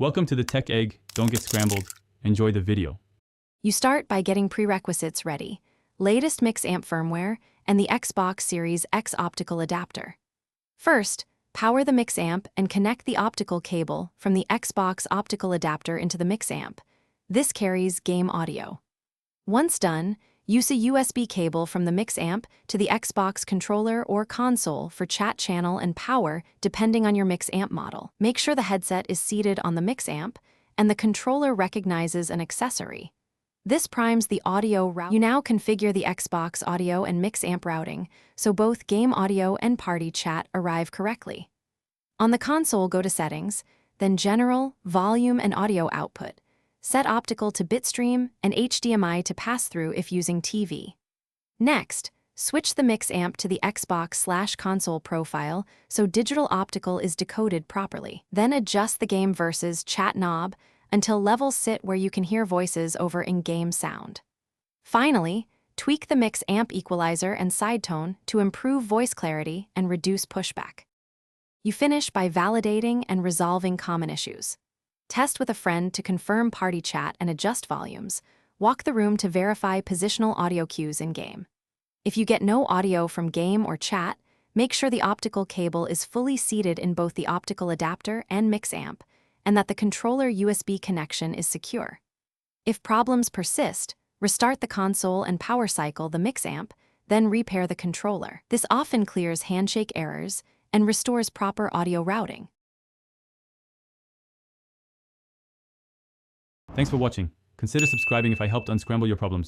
Welcome to the Tech Egg. Don't get scrambled. Enjoy the video. You start by getting prerequisites ready, latest Mixamp firmware, and the Xbox Series X optical adapter. First, power the Mixamp and connect the optical cable from the Xbox optical adapter into the Mixamp. This carries game audio. Once done, use a USB cable from the Mixamp to the Xbox controller or console for chat channel and power depending on your Mixamp model. Make sure the headset is seated on the Mixamp and the controller recognizes an accessory. This primes the audio route. You now configure the Xbox audio and Mixamp routing so both game audio and party chat arrive correctly. On the console, go to Settings, then General, Volume and Audio Output. Set optical to bitstream and HDMI to pass-through if using TV. Next, switch the Mixamp to the Xbox/console profile so digital optical is decoded properly. Then adjust the game versus chat knob until levels sit where you can hear voices over in-game sound. Finally, tweak the Mixamp equalizer and sidetone to improve voice clarity and reduce pushback. You finish by validating and resolving common issues. Test with a friend to confirm party chat and adjust volumes. Walk the room to verify positional audio cues in-game. If you get no audio from game or chat, make sure the optical cable is fully seated in both the optical adapter and Mixamp, and that the controller USB connection is secure. If problems persist, restart the console and power cycle the Mixamp, then repair the controller. This often clears handshake errors and restores proper audio routing. Thanks for watching. Consider subscribing if I helped unscramble your problems.